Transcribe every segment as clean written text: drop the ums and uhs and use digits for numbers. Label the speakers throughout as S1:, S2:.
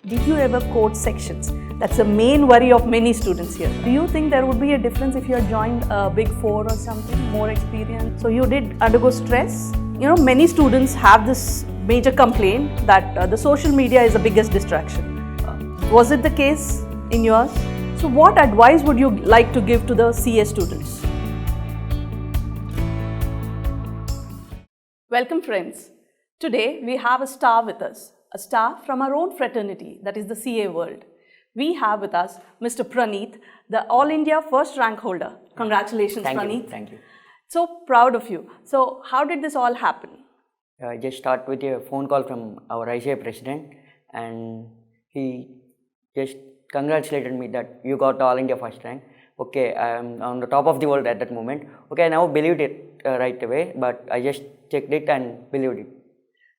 S1: Did you ever code sections? That's the main worry of many students here. Do you think there would be a difference if you had joined a Big Four or something, more experience? So you did undergo stress? You know, many students have this major complaint that the social media is the biggest distraction. Was it the case in yours? So what advice would you like to give to the CA students? Welcome friends. Today we have a star with us, a star from our own fraternity, that is the CA world. We have with us Mr. Praneeth, the All India first rank holder. Congratulations, Praneeth.
S2: Thank you.
S1: So proud of you. So how did this all happen?
S2: I just start with a phone call from our ICA president, and he just congratulated me that you got All India first rank. Okay, I am on the top of the world at that moment. Okay, I never believed it right away, but I just checked it and believed it.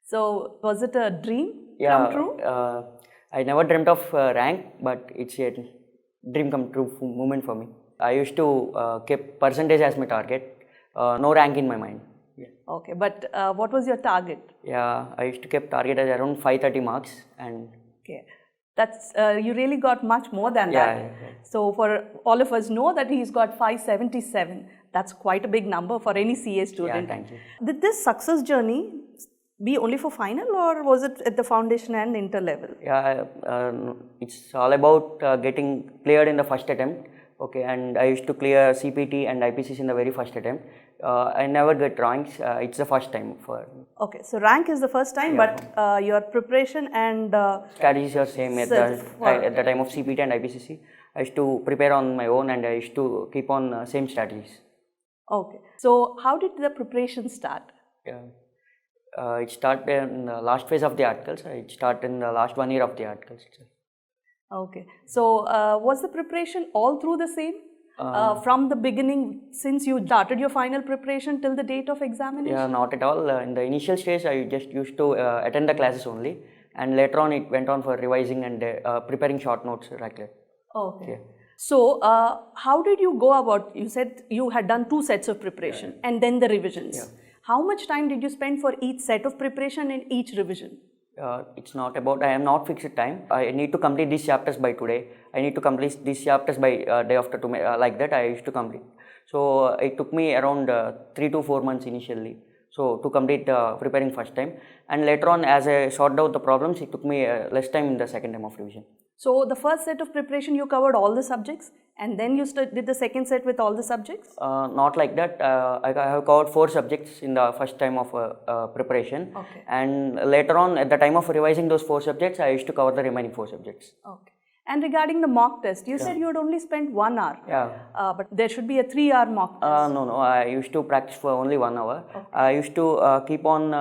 S1: So was it a dream come true?
S2: I never dreamt of rank, but it's a dream come true moment for me. I used to keep percentage as my target, no rank in my mind. Yeah.
S1: Okay, but what was your target?
S2: Yeah, I used to keep target as around 530 marks, and
S1: okay, that's you really got much more than that.
S2: Yeah.
S1: So for all of us know that he's got 577. That's quite a big number for any CA student.
S2: Yeah, thank you.
S1: Did this success journey be only for final, or was it at the foundation and inter level?
S2: Yeah, it's all about getting cleared in the first attempt. Okay, and I used to clear CPT and IPCC in the very first attempt. I never get ranks. It's the first time for.
S1: Okay, so rank is the first time,
S2: Yeah.
S1: but your preparation and
S2: strategies are same at the time of CPT and IPCC. I used to prepare on my own, and I used to keep on same strategies.
S1: Okay, so how did the preparation start?
S2: Yeah. It started in the last phase of the articles. It started in the last 1 year of the articles.
S1: Okay, so was the preparation all through the same? From the beginning, since you started your final preparation till the date of examination?
S2: Yeah, not at all. In the initial stage, I just used to attend the classes only, and later on it went on for revising and preparing short notes like that.
S1: Okay.
S2: Yeah.
S1: So, how did you go about, you said you had done 2 sets of preparation and then the revisions.
S2: Yeah.
S1: How much time did you spend for each set of preparation and each revision?
S2: It's not about, I am not fixed time. I need to complete these chapters by today. I need to complete these chapters by day after tomorrow, like that I used to complete. So it took me around 3 to 4 months initially. So to complete preparing first time, and later on as I sorted out the problems, it took me less time in the second time of revision.
S1: So the first set of preparation you covered all the subjects, and then you did the second set with all the subjects?
S2: Not like that. I have covered 4 subjects in the first time of preparation.
S1: Okay.
S2: And later on at the time of revising those 4 subjects, I used to cover the remaining 4 subjects.
S1: Okay. And regarding the mock test, you said you had only spent 1 hour.
S2: Yeah.
S1: But there should be a 3-hour mock test.
S2: No. I used to practice for only 1 hour. Okay. I used to keep on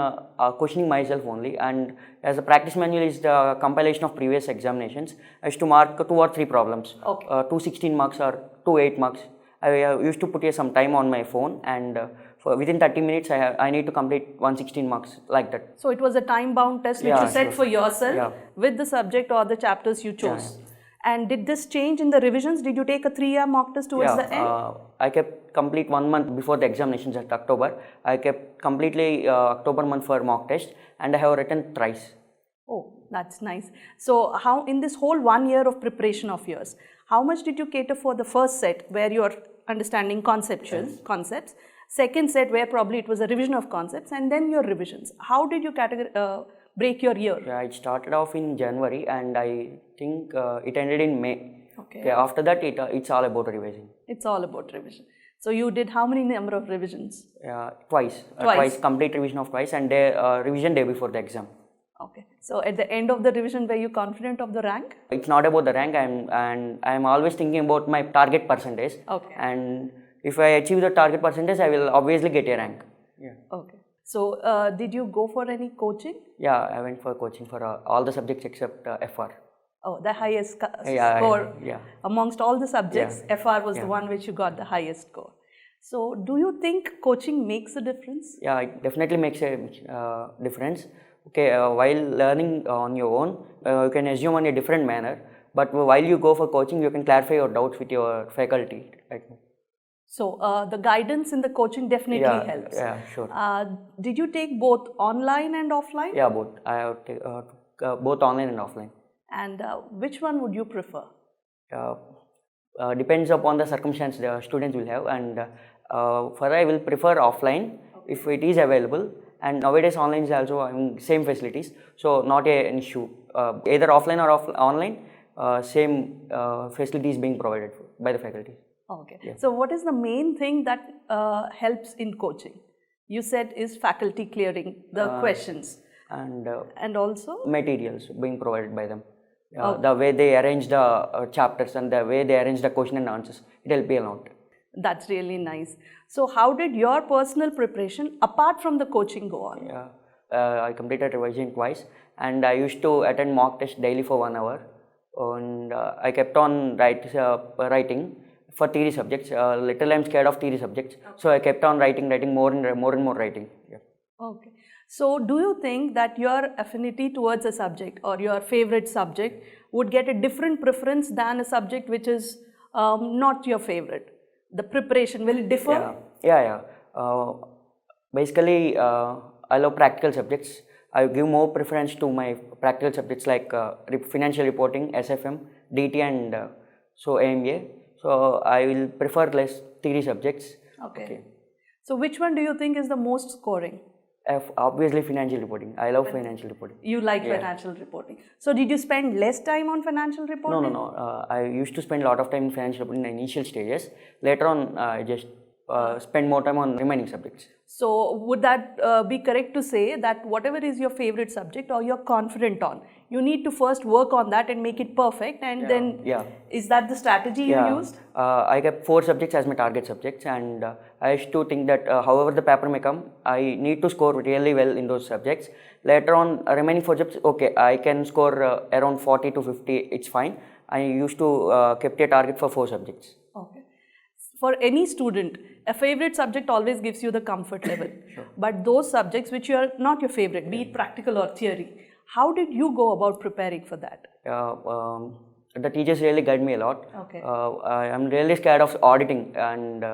S2: questioning myself only. And as a practice manual is the compilation of previous examinations, I used to mark 2 or 3 problems.
S1: Okay.
S2: 2 16 marks or 2 8 marks. I used to put some time on my phone, and within 30 minutes I need to complete 116 marks like that.
S1: So it was a time-bound test which you set for yourself with the subject or the chapters you chose.
S2: Yeah.
S1: And did this change in the revisions? Did you take a 3-hour mock test towards the end?
S2: I kept complete 1 month before the examinations at October. I kept completely October month for mock test, and I have written thrice.
S1: Oh, that's nice. So how in this whole 1 year of preparation of yours, how much did you cater for the first set where you're understanding concepts, second set where probably it was a revision of concepts, and then your revisions? How did you break your year?
S2: Yeah, it started off in January, and I think it ended in May.
S1: Okay.
S2: After that, it's all about revising.
S1: It's all about revision. So you did how many number of revisions?
S2: Twice. Twice, complete revision of twice, and revision day before the exam.
S1: Okay. So at the end of the revision, were you confident of the rank?
S2: It's not about the rank. I'm always thinking about my target percentage.
S1: Okay.
S2: And if I achieve the target percentage, I will obviously get a rank. Yeah.
S1: Okay. So did you go for any coaching?
S2: Yeah, I went for coaching for all the subjects except FR.
S1: Oh, the highest score amongst all the subjects.
S2: Yeah.
S1: FR was the one which you got the highest score. So do you think coaching makes a difference?
S2: Yeah, it definitely makes a difference. Okay, while learning on your own, you can assume on a different manner. But while you go for coaching, you can clarify your doubts with your faculty. Right?
S1: So the guidance in the coaching definitely helps.
S2: Yeah, sure.
S1: Did you take both online and offline?
S2: Yeah, both. I have both online and offline.
S1: And which one would you prefer?
S2: Depends upon the circumstance the students will have, and further I will prefer offline if it is available, and nowadays online is also having same facilities, so not an issue. Either offline or online, same facilities being provided by the faculty.
S1: Okay. Yeah. So what is the main thing that helps in coaching? You said is faculty clearing the questions and also
S2: materials being provided by them. The way they arrange the chapters and the way they arrange the question and answers, it helps me a lot.
S1: That's really nice. So how did your personal preparation apart from the coaching go on?
S2: I completed revision twice, and I used to attend mock test daily for 1 hour, and I kept on writing for theory subjects. Little I'm scared of theory subjects, so I kept on writing more and more writing. Yeah.
S1: Okay. So do you think that your affinity towards a subject or your favorite subject would get a different preference than a subject which is not your favorite? The preparation, will it differ?
S2: Yeah. Basically, I love practical subjects. I give more preference to my practical subjects like financial reporting, SFM, DT, and so AMA. So I will prefer less theory subjects.
S1: Okay. So which one do you think is the most scoring?
S2: Obviously financial reporting. I love financial reporting.
S1: You like financial reporting. So did you spend less time on financial reporting?
S2: No. I used to spend a lot of time in financial reporting in the initial stages. Later on, I just spend more time on remaining subjects.
S1: So would that be correct to say that whatever is your favorite subject or you're confident on, you need to first work on that and make it perfect, and then is that the strategy you used?
S2: I kept 4 subjects as my target subjects, and I used to think that however the paper may come, I need to score really well in those subjects. Later on, remaining 4 subjects, okay, I can score around 40 to 50, it's fine. I used to kept a target for 4 subjects.
S1: Okay. For any student, a favorite subject always gives you the comfort level.
S2: Sure.
S1: But those subjects which are not your favorite, be it practical or theory, how did you go about preparing for that?
S2: The teachers really guide me a lot.
S1: Okay.
S2: I'm really scared of auditing, and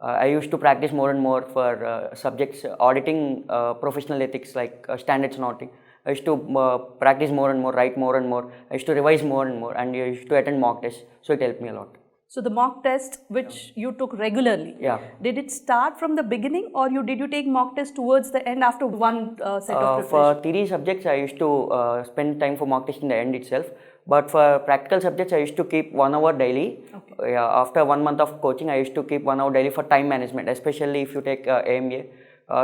S2: I used to practice more and more for subjects auditing, professional ethics like standards and auditing. I used to practice more and more, write more and more. I used to revise more and more, and I used to attend mock tests, so it helped me a lot.
S1: So the mock test which you took regularly, did it start from the beginning, or did you take mock test towards the end after one set of preparation?
S2: For theory subjects, I used to spend time for mock test in the end itself. But for practical subjects, I used to keep 1 hour daily. Okay. After 1 month of coaching, I used to keep 1 hour daily for time management, especially if you take AMA.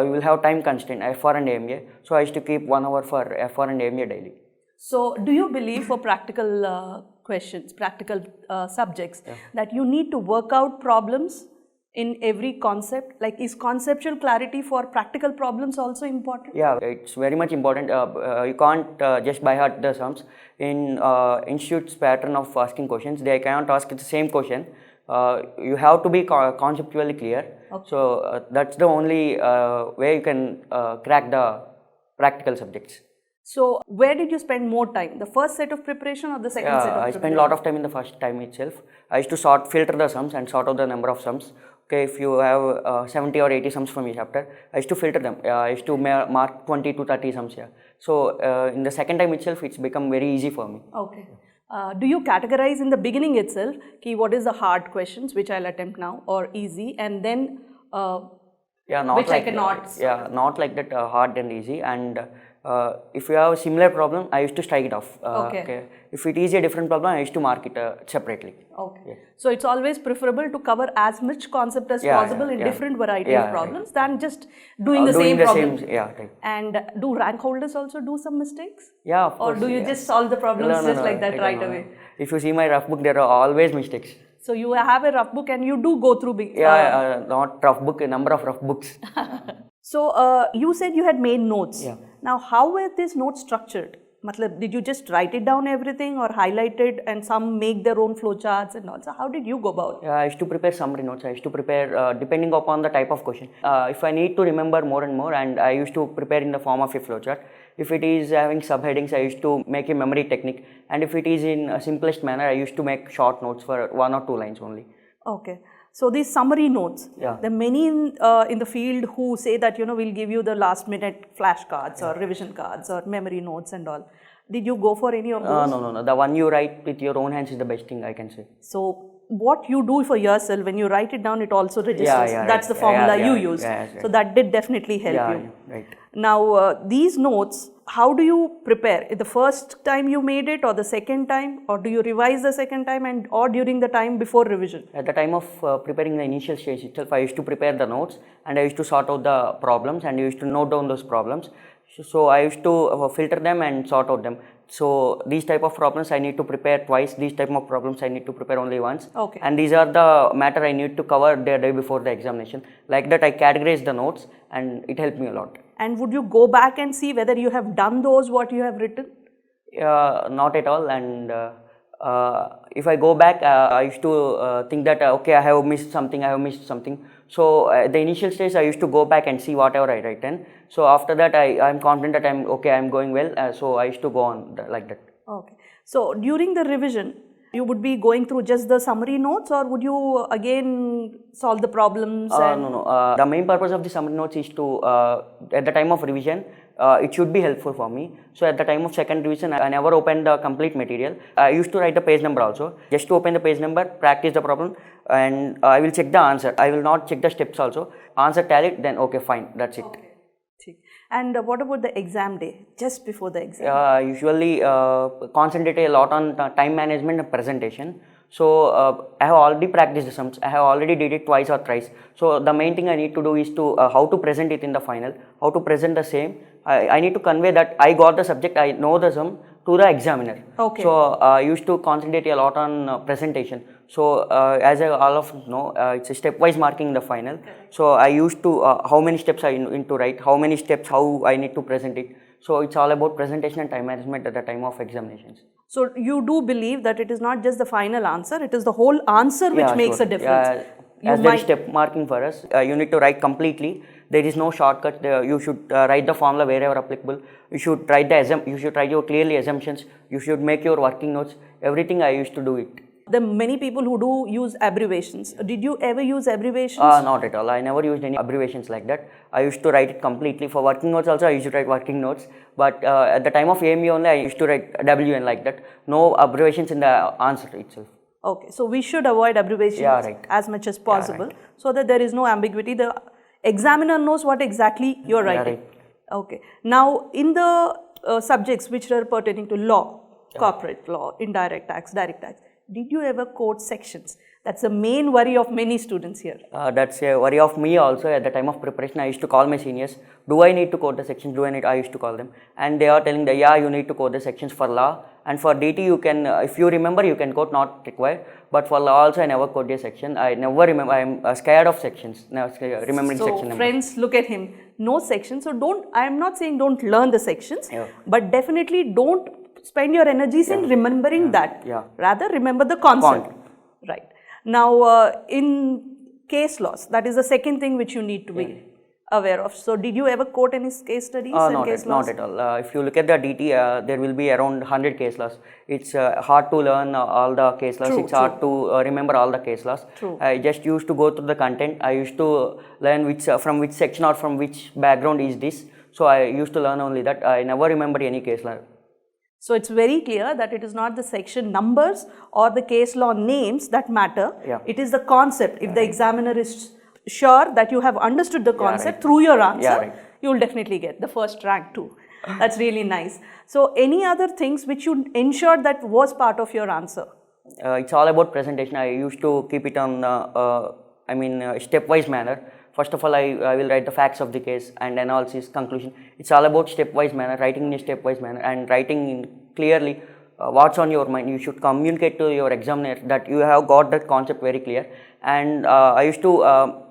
S2: You will have time constraint, FR and AMA. So I used to keep 1 hour for FR and AMA daily.
S1: So do you believe for practical questions, practical subjects, that you need to work out problems in every concept? Like, is conceptual clarity for practical problems also important?
S2: Yeah, it's very much important. You can't just by heart the sums. In institute's pattern of asking questions, they cannot ask the same question. You have to be conceptually clear. Okay. So that's the only way you can crack the practical subjects.
S1: So where did you spend more time? The first set of preparation or the second set of preparation?
S2: I spent a lot of time in the first time itself. I used to filter the sums and sort out the number of sums. Okay, if you have 70 or 80 sums from each chapter, I used to filter them. I used to mark 20 to 30 sums here. So in the second time itself, it's become very easy for me.
S1: Okay. Do you categorize in the beginning itself, what is the hard questions which I'll attempt now, or easy, and then which I cannot?
S2: Not like that hard and easy. And if you have a similar problem, I used to strike it off. Okay. If it is a different problem, I used to mark it separately. Okay. Yeah.
S1: So it's always preferable to cover as much concept as possible in different variety of problems than just doing the same problem. And do rank holders also do some mistakes?
S2: Yeah, of course.
S1: Or do you just solve the problems like that right away?
S2: If you see my rough book, there are always mistakes.
S1: So you have a rough book and you do go through big...
S2: not rough book, a number of rough books.
S1: So you said you had made notes. Yeah. Now how were these notes structured? Did you just write it down everything, or highlight it, and some make their own flowcharts and all? So how did you go about it?
S2: I used to prepare summary notes. I used to prepare depending upon the type of question. If I need to remember more and more, and I used to prepare in the form of a flowchart. If it is having subheadings, I used to make a memory technique. And if it is in a simplest manner, I used to make short notes for 1 or 2 lines only.
S1: Okay. So these summary notes, there are many in the field who say that, we'll give you the last minute flashcards or revision cards or memory notes and all. Did you go for any of those?
S2: No. The one you write with your own hands is the best thing I can say.
S1: So what you do for yourself, when you write it down, it also registers. That's the formula you used. So that did definitely help you.
S2: Right.
S1: Now, these notes, how do you prepare? The first time you made it, or the second time, or do you revise the second time, or during the time before revision?
S2: At the time of preparing the initial stage itself, I used to prepare the notes and I used to sort out the problems and I used to note down those problems. So I used to filter them and sort out them. So these type of problems I need to prepare twice, these type of problems I need to prepare only once.
S1: Okay.
S2: And these are the matter I need to cover the day before the examination. Like that I categorize the notes and it helped me a lot.
S1: And would you go back and see whether you have done those what you have written?
S2: Not at all. And if I go back, I used to think that okay, I have missed something. So the initial stage I used to go back and see whatever I written. So after that I'm confident that I'm going well. So I used to go on like that.
S1: Okay. So during the revision, you would be going through just the summary notes, or would you again solve the problems?
S2: No. The main purpose of the summary notes is to, at the time of revision, it should be helpful for me. So at the time of second revision, I never opened the complete material. I used to write the page number also. Just to open the page number, practice the problem, and I will check the answer. I will not check the steps also. Answer tallied, then okay, fine, that's it.
S1: Okay. And what about the exam day, just before the exam?
S2: Usually concentrate a lot on time management and presentation. So I have already practiced the sums. I have already did it twice or thrice. So the main thing I need to do is to how to present it in the final, how to present the same. I need to convey that I got the subject, I know the sum to the examiner.
S1: Okay.
S2: So I used to concentrate a lot on presentation. So as all of you know, it's a stepwise marking in the final. Okay. So I used to how many steps I need to write, how many steps, how I need to present it. So it's all about presentation and time management at the time of examinations.
S1: So you do believe that it is not just the final answer, it is the whole answer which makes a difference.
S2: As there is step marking for us, you need to write completely. There is no shortcut. You should write the formula wherever applicable. You should write your clearly assumptions. You should make your working notes. Everything I used to do it.
S1: There are many people who do use abbreviations. Did you ever use abbreviations?
S2: Not at all. I never used any abbreviations like that. I used to write it completely. For working notes also, I used to write working notes. But at the time of AME only, I used to write WN like that. No abbreviations in the answer itself.
S1: Okay, so we should avoid abbreviations as much as possible so that there is no ambiguity. The examiner knows what exactly you are writing. Okay. Now, in the subjects which are pertaining to law, corporate law, indirect tax, direct tax, did you ever quote sections? That's the main worry of many students here.
S2: That's a worry of me also. At the time of preparation, I used to call my seniors. Do I need to quote the sections? I used to call them. And they are telling that, yeah, you need to quote the sections for law. And for DT, you can, if you remember, you can quote, not required. But for law also, I never quote a section. I never remember. I am scared of sections. Now, remembering section numbers.
S1: So, friends, look at him. No sections. So, I am not saying don't learn the sections. But definitely don't spend your energies in remembering that. Rather, remember the concept. Right. Now, in case laws, that is the second thing which you need to be aware of. So, did you ever quote any case studies in case laws?
S2: Not at all. If you look at the DT, there will be around 100 case laws. It's hard to learn all the case laws. It's hard to remember all the case laws. I just used to go through the content. I used to learn which from which section or from which background is this. So, I used to learn only that. I never remembered any case law.
S1: So, it's very clear that it is not the section numbers or the case law names that matter. It is the concept. If the examiner is sure that you have understood the concept through your answer, you will definitely get the first rank too. That's really nice. So, any other things which you ensured that was part of your answer?
S2: It's all about presentation. I used to keep it on, stepwise manner. First of all, I will write the facts of the case and analysis, conclusion. It's all about stepwise manner, writing in a stepwise manner and writing in clearly what's on your mind. You should communicate to your examiner that you have got that concept very clear. And I used to,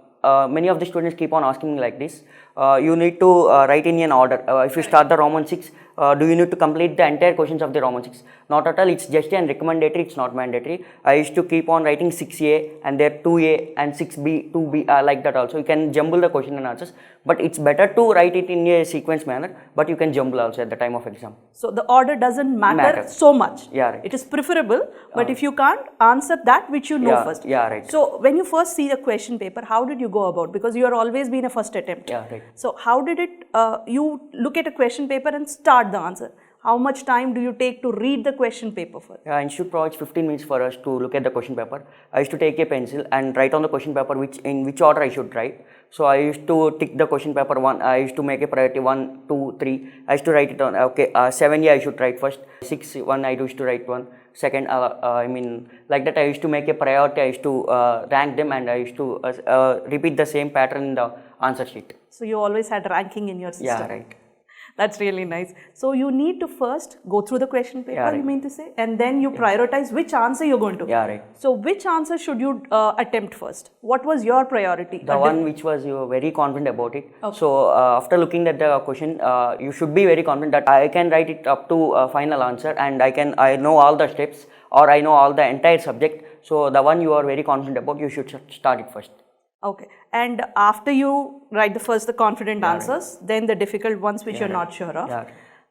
S2: many of the students keep on asking me like this, you need to write in an order. If you start the Roman 6, do you need to complete the entire questions of the Roman 6? Not at all, it's just a recommendatory, it's not mandatory. I used to keep on writing 6A and there 2A and 6B, 2B, like that also. You can jumble the question and answers, but it's better to write it in a sequence manner, but you can jumble also at the time of exam.
S1: So, the order doesn't matter so much. It is preferable, but if you can't, answer that which you know first. So, when you first see the question paper, how did you go about? Because you are always been a first attempt. So, how did it, you look at a question paper and start the answer. how much time do you take to read the question paper first?
S2: Yeah, institute provides 15 minutes for us to look at the question paper. I used to take a pencil and write on the question paper in which order I should write. So I used to tick the question paper one. I used to make a priority 1, 2, 3. I used to write it on. Okay, 7 I should write first. 6 1 I used to write one. Second, like that I used to make a priority. I used to rank them, and I used to repeat the same pattern in the answer sheet.
S1: So you always had ranking in your system.
S2: Yeah, right.
S1: That's really nice. So you need to first go through the question paper,
S2: Yeah, right.
S1: you mean to say, and then you prioritize which answer you're going to.
S2: Yeah, right.
S1: So which answer should you attempt first? What was your priority?
S2: The one which was you were very confident about it.
S1: Okay.
S2: So after looking at the question, you should be very confident that I can write it up to final answer, and I know all the steps, or I know all the entire subject. So the one you are very confident about, you should start it first.
S1: Okay. And after you write the confident answers, then the difficult ones which you're not sure of.
S2: Yeah.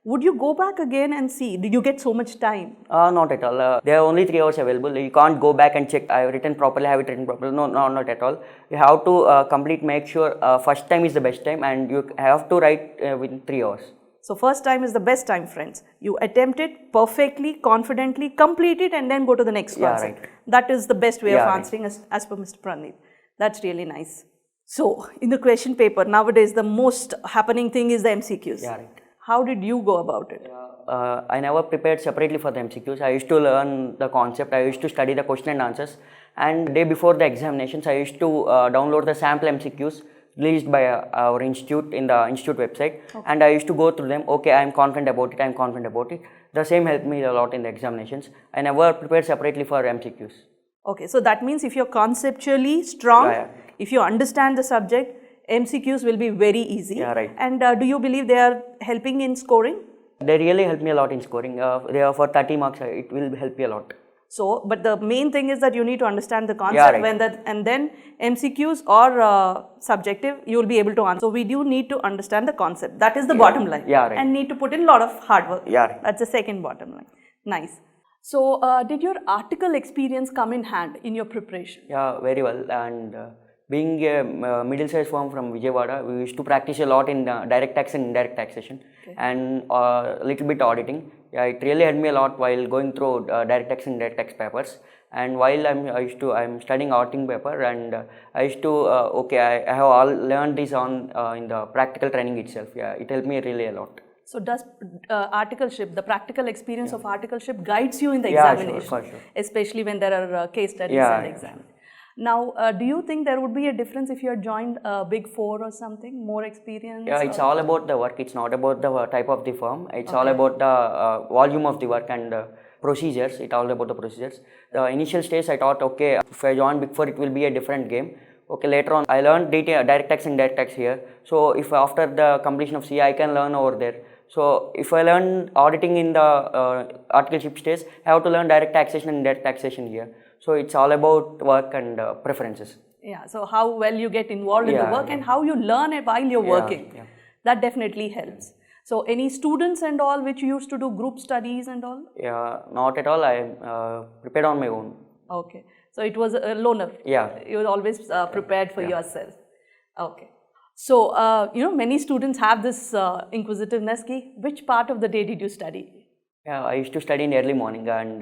S1: Would you go back again and see? Did you get so much time?
S2: Not at all. There are only 3 hours available. You can't go back and check I have written properly, have it written properly. No, not at all. You have to make sure first time is the best time, and you have to write within 3 hours.
S1: So first time is the best time, friends. You attempt it perfectly, confidently, complete it, and then go to the next concept.
S2: Right.
S1: That is the best way of
S2: right.
S1: answering as per Mr. Praneeth. That's really nice. So in the question paper, nowadays the most happening thing is the MCQs.
S2: Yeah, right.
S1: How did you go about it?
S2: I never prepared separately for the MCQs. I used to learn the concept. I used to study the question and answers. And day before the examinations, I used to download the sample MCQs released by our institute in the institute website. Okay. And I used to go through them. Okay, I am confident about it. I am confident about it. The same helped me a lot in the examinations. I never prepared separately for MCQs.
S1: Okay, so that means if you're conceptually strong, if you understand the subject, MCQs will be very easy.
S2: Yeah, right.
S1: And do you believe they are helping in scoring?
S2: They really help me a lot in scoring. They are for 30 marks. It will help you a lot.
S1: So, but the main thing is that you need to understand the concept, and then MCQs or subjective, you will be able to answer. So, we do need to understand the concept. That is the bottom line.
S2: Yeah, right.
S1: And need to put in a lot of hard work.
S2: Yeah, right.
S1: That's the second bottom line. Nice. So, did your article experience come in hand in your preparation?
S2: Yeah, very well. And being a middle-sized firm from Vijayawada, we used to practice a lot in direct tax and indirect taxation, and a little bit auditing. Yeah, it really helped me a lot while going through direct tax and indirect tax papers. And while I'm studying auditing paper, and I used to I have all learned this on in the practical training itself. Yeah, it helped me really a lot.
S1: So does articleship, the practical experience of articleship guides you in the examination,
S2: sure.
S1: Especially when there are case studies and exams. Now, do you think there would be a difference if you had joined Big Four or something, more experience?
S2: Yeah, it's all about the work. It's not about the type of the firm. It's all about the volume of the work and procedures. It's all about the procedures. The initial stage, I thought, okay, if I join Big Four, it will be a different game. Okay, later on, I learned direct tax and indirect tax here. So, if after the completion of CA, I can learn over there. So, if I learn auditing in the articleship stage, I have to learn direct taxation and indirect taxation here. So, it's all about work and preferences.
S1: Yeah, so how well you get involved in the work and how you learn it while you're working. Yeah. That definitely helps. So, any students and all which you used to do group studies and all?
S2: Yeah, not at all. I prepared on my own.
S1: Okay. So, it was a loner.
S2: Yeah.
S1: You were always prepared for yourself. Okay. So, many students have this inquisitiveness. Which part of the day did you study?
S2: Yeah, I used to study in early morning, and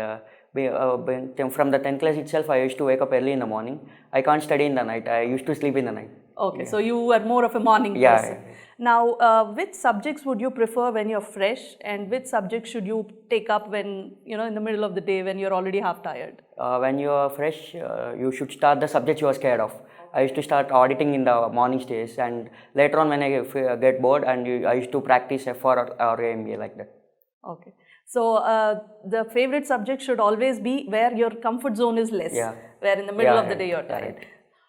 S2: from the 10th class itself, I used to wake up early in the morning. I can't study in the night. I used to sleep in the night.
S1: Okay, so you were more of a morning person. Yeah. Now, which subjects would you prefer when you're fresh, and which subjects should you take up when, in the middle of the day when you're already half tired?
S2: When you're fresh, you should start the subject you are scared of. I used to start auditing in the morning stage, and later on when I get bored, and I used to practice FR or AMBA like that.
S1: Okay. So, the favorite subject should always be where your comfort zone is less, where in the middle of the day you're tired. Right.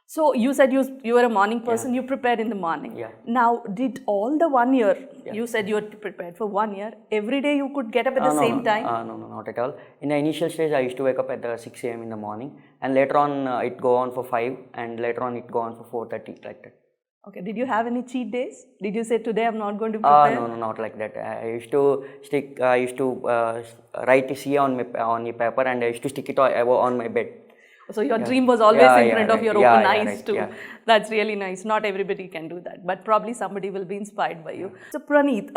S1: So, you said you were a morning person, you prepared in the morning. Yeah. Now, did all the 1 year, you said you were prepared for 1 year, every day you could get up at the same time?
S2: No, not at all. In the initial stage, I used to wake up at 6 a.m. in the morning, and later on it go on for 5, and later on it go on for 4:30 like that.
S1: Okay, did you have any cheat days? Did you say today I'm not going to prepare?
S2: No, not like that. I used to write CA on my paper, and I used to stick it on my bed.
S1: So your dream was always in front of your open eyes too.
S2: Yeah.
S1: That's really nice. Not everybody can do that, but probably somebody will be inspired by you. So Praneeth,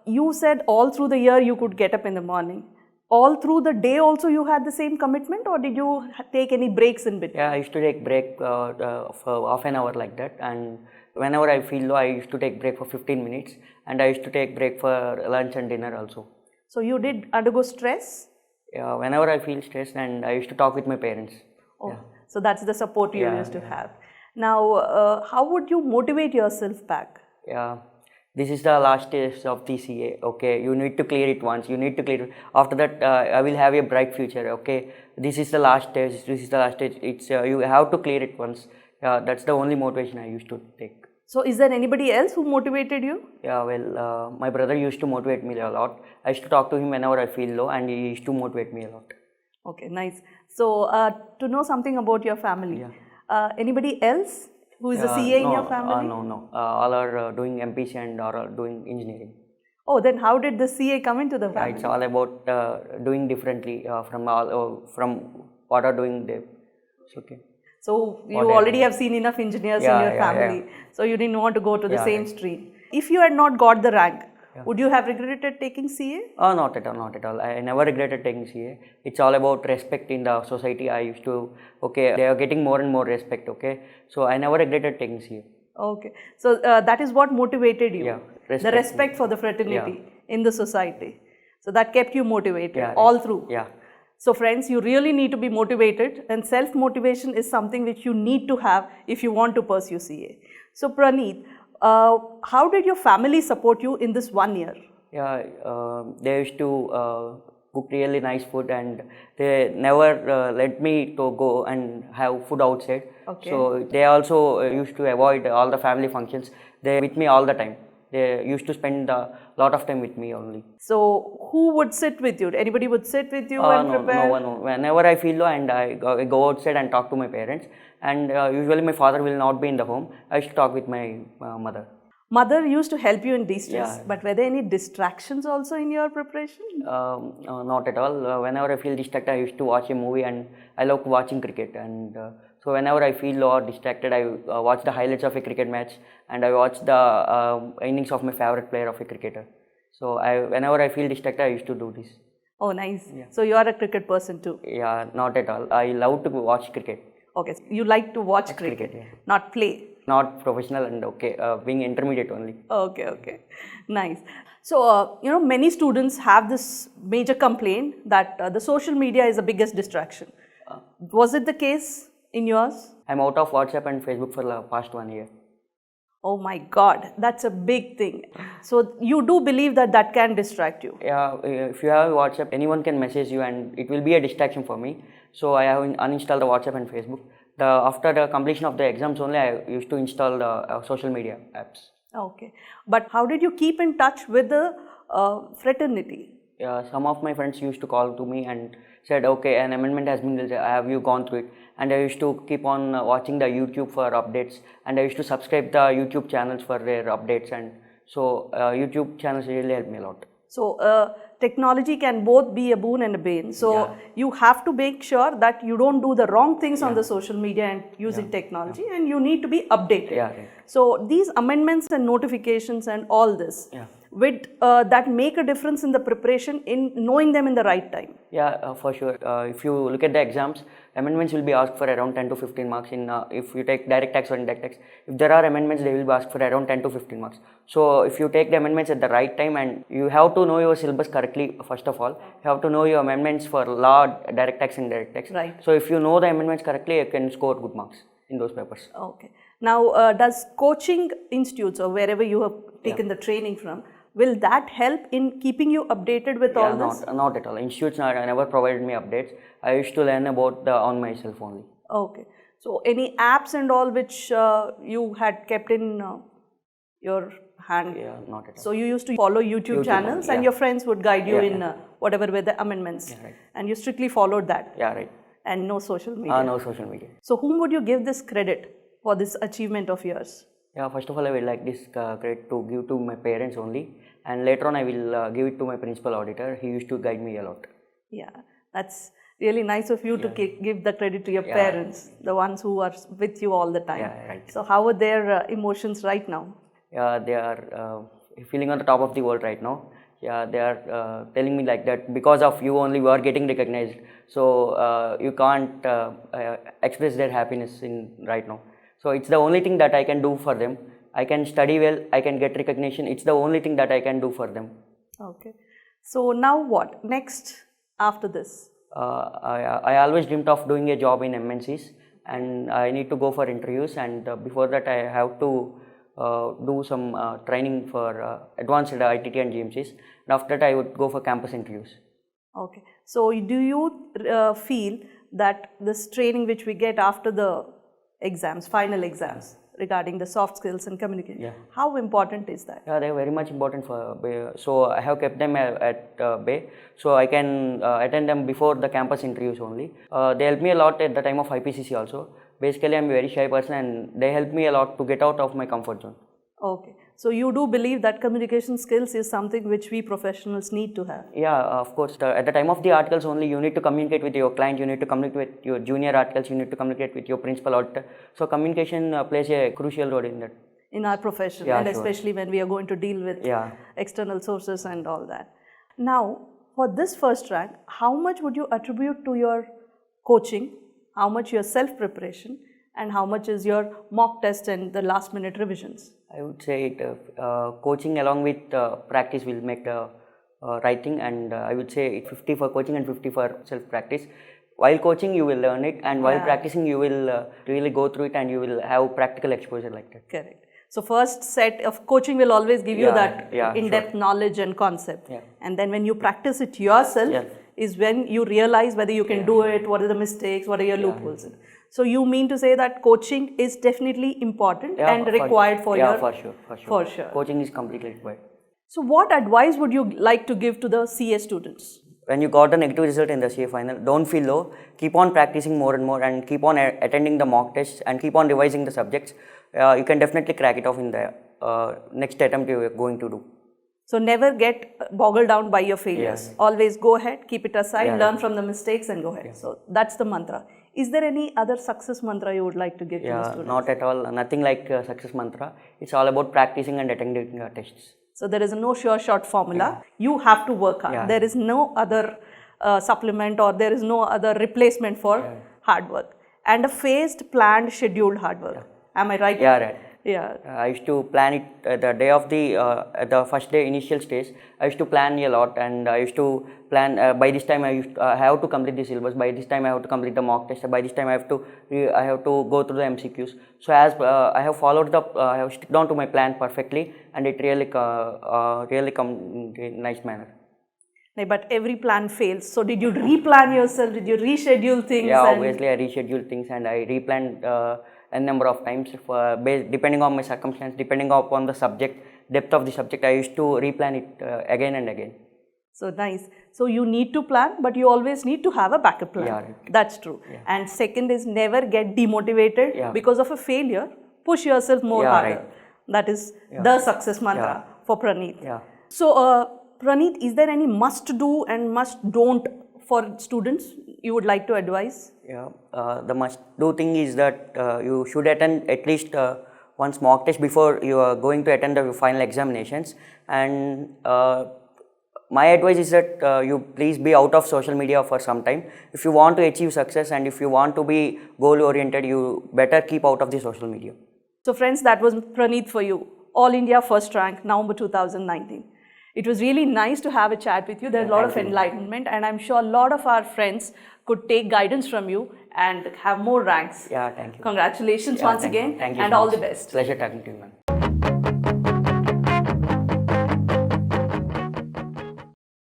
S1: you said all through the year you could get up in the morning. All through the day also you had the same commitment, or did you take any breaks in between?
S2: Yeah, I used to take break for half an hour like that, and whenever I feel low, I used to take break for 15 minutes, and I used to take break for lunch and dinner also.
S1: So you did undergo stress?
S2: Yeah, whenever I feel stressed, and I used to talk with my parents.
S1: Oh,
S2: Yeah.
S1: so that's the support you used to have. Now, how would you motivate yourself back?
S2: Yeah, this is the last test of the CA. Okay, you need to clear it once. You need to clear it. After that, I will have a bright future. Okay, this is the last test. This is the last test. It's you have to clear it once. That's the only motivation I used to take.
S1: So, is there anybody else who motivated you?
S2: Yeah, well, my brother used to motivate me a lot. I used to talk to him whenever I feel low, and he used to motivate me a lot.
S1: Okay, nice. So, to know something about your family, anybody else who is a CA in your family?
S2: No. All are doing MPC and are doing engineering.
S1: Oh, then how did the CA come into the family?
S2: It's all about doing differently from what are doing they. It's okay.
S1: So, you already have seen enough engineers in your family. So, you didn't want to go to the same stream. If you had not got the rank, would you have regretted taking CA?
S2: Not at all, not at all. I never regretted taking CA. It's all about respect in the society. I used to, they are getting more and more respect, So, I never regretted taking CA.
S1: Okay. So, that is what motivated you.
S2: Yeah,
S1: the respect for the fraternity in the society. So, that kept you motivated all through.
S2: Yeah.
S1: So, friends, you really need to be motivated, and self-motivation is something which you need to have if you want to pursue CA. So, Praneeth, how did your family support you in this 1 year?
S2: Yeah, they used to cook really nice food, and they never let me to go and have food outside.
S1: Okay.
S2: So they also used to avoid all the family functions. They with me all the time. They used to spend a lot of time with me only.
S1: So who would sit with you? Anybody would sit with you and prepare?
S2: No one. Whenever I feel low, and I go outside and talk to my parents, and usually my father will not be in the home. I used to talk with my mother.
S1: Mother used to help you in de-stress, but were there any distractions also in your preparation?
S2: Not at all. Whenever I feel distracted, I used to watch a movie, and I love watching cricket. And so whenever I feel low or distracted, I watch the highlights of a cricket match, and I watch the innings of my favorite player of a cricketer. So whenever I feel distracted, I used to do this.
S1: Oh, nice. Yeah. So you are a cricket person too?
S2: Yeah, not at all. I love to watch cricket.
S1: Okay, so you like to watch cricket, not play?
S2: Not professional and being intermediate only.
S1: Okay, nice. So, many students have this major complaint that the social media is the biggest distraction. Was it the case in yours?
S2: I'm out of WhatsApp and Facebook for the past 1 year.
S1: Oh my God, that's a big thing. So, you do believe that can distract you?
S2: Yeah, if you have WhatsApp, anyone can message you, and it will be a distraction for me. So, I have uninstalled the WhatsApp and Facebook. After the completion of the exams only, I used to install the social media apps.
S1: Okay. But how did you keep in touch with the fraternity?
S2: Yeah, some of my friends used to call to me and said, okay, an amendment has been released, have you gone through it? And I used to keep on watching the YouTube for updates, and I used to subscribe the YouTube channels for their updates, and so YouTube channels really helped me a lot.
S1: So, technology can both be a boon and a bane. So, you have to make sure that you don't do the wrong things on the social media and using technology, and you need to be updated.
S2: Yeah, right.
S1: So, these amendments and notifications and all this, would that make a difference in the preparation in knowing them in the right time?
S2: Yeah, for sure. If you look at the exams, amendments will be asked for around 10 to 15 marks in if you take direct tax or indirect tax. If there are amendments, they will be asked for around 10 to 15 marks. So if you take the amendments at the right time, and you have to know your syllabus correctly, first of all, you have to know your amendments for law, direct tax and indirect tax.
S1: Right.
S2: So if you know the amendments correctly, you can score good marks in those papers.
S1: Okay. Now, does coaching institutes or wherever you have taken the training from, will that help in keeping you updated with all this?
S2: Not at all. Institutes never provided me updates. I used to learn about on myself only.
S1: Okay. So, any apps and all which you had kept in your hand?
S2: Yeah, not at all.
S1: So, you used to follow YouTube channels and your friends would guide you in whatever were the amendments.
S2: Yeah, right.
S1: And you strictly followed that?
S2: Yeah, right.
S1: And no social media?
S2: No social media.
S1: So, whom would you give this credit for this achievement of yours?
S2: Yeah, first of all, I would like this credit to give to my parents only, and later on I will give it to my principal auditor. He used to guide me a lot.
S1: Yeah, that's Really nice of you to give the credit to your parents, the ones who are with you all the time.
S2: Yeah, right.
S1: So how are their emotions right now?
S2: Yeah, they are feeling on the top of the world right now. Yeah, they are telling me like that because of you only we are getting recognized. So you can't express their happiness in right now. So it's the only thing that I can do for them. I can study well, I can get recognition. It's the only thing that I can do for them.
S1: Okay. So now what? Next after this?
S2: I always dreamt of doing a job in MNCs, and I need to go for interviews, and before that I have to do some training for advanced ITT and GMCs, and after that I would go for campus interviews.
S1: Okay. So do you feel that this training which we get after the exams, final exams, regarding the soft skills and communication, how important is that?
S2: Yeah, they are very much important for so I have kept them at bay, so I can attend them before the campus interviews only. They help me a lot at the time of IPCC also. Basically, I'm a very shy person, and they help me a lot to get out of my comfort zone.
S1: Okay. So you do believe that communication skills is something which we professionals need to have?
S2: Yeah, of course. At the time of the articles only, you need to communicate with your client, you need to communicate with your junior articles, you need to communicate with your principal auditor. So communication plays a crucial role in that.
S1: In our profession, and especially when we are going to deal with external sources and all that. Now, for this first rank, how much would you attribute to your coaching, how much your self-preparation, and how much is your mock test and the last minute revisions?
S2: I would say coaching along with practice will make the right thing, and I would say 50 for coaching and 50 for self-practice. While coaching you will learn it, and while practicing you will really go through it, and you will have practical exposure like that.
S1: Correct. So first set of coaching will always give you that in-depth knowledge and concept, and then when you practice it yourself is when you realize whether you can do it, what are the mistakes, what are your loopholes. So you mean to say that coaching is definitely important and required for your...
S2: For sure. Coaching is completely required.
S1: So what advice would you like to give to the CA students?
S2: When you got a negative result in the CA final, don't feel low. Keep on practicing more and more, and keep on attending the mock tests, and keep on revising the subjects. You can definitely crack it off in the next attempt you are going to do.
S1: So never get boggled down by your failures. Always go ahead, keep it aside, learn from the mistakes and go ahead. So that's the mantra. Is there any other success mantra you would like to give to the students?
S2: Not at all. Nothing like success mantra. It's all about practicing and attending tests.
S1: So there is no sure shot formula. You have to work hard. There is no other supplement, or there is no other replacement for hard work. And a phased, planned, scheduled hard work. Am I right?
S2: Yeah, right.
S1: Yeah.
S2: I used to plan it the day of the first day initial stage. I used to plan a lot, and I used to plan by this time I have to complete the syllabus. By this time I have to complete the mock test. By this time I have to go through the MCQs. So as I have followed I have stuck down to my plan perfectly, and it really come in a nice manner.
S1: But every plan fails. So did you replan yourself? Did you reschedule things?
S2: Yeah, obviously I rescheduled things, and I replanned a number of times depending on my circumstance, depending upon the subject, depth of the subject. I used to replan it again and again.
S1: So nice. So you need to plan, but you always need to have a backup plan.
S2: Yeah, right.
S1: That's true. Yeah. And second is never get demotivated because of a failure. Push yourself more harder. Right. That is the success mantra for Praneeth.
S2: Yeah.
S1: So Praneeth, is there any must do and must don't for students you would like to advise?
S2: Yeah, the must do thing is that you should attend at least once mock test before you are going to attend the final examinations. And my advice is that you please be out of social media for some time. If you want to achieve success, and if you want to be goal oriented, you better keep out of the social media.
S1: So friends, that was Praneeth for you. All India first rank, November 2019. It was really nice to have a chat with you. There's a lot of enlightenment, and I'm sure a lot of our friends could take guidance from you and have more ranks.
S2: Yeah, thank you.
S1: Congratulations once again,
S2: Thank you
S1: and all the best.
S2: Pleasure talking to you, ma'am.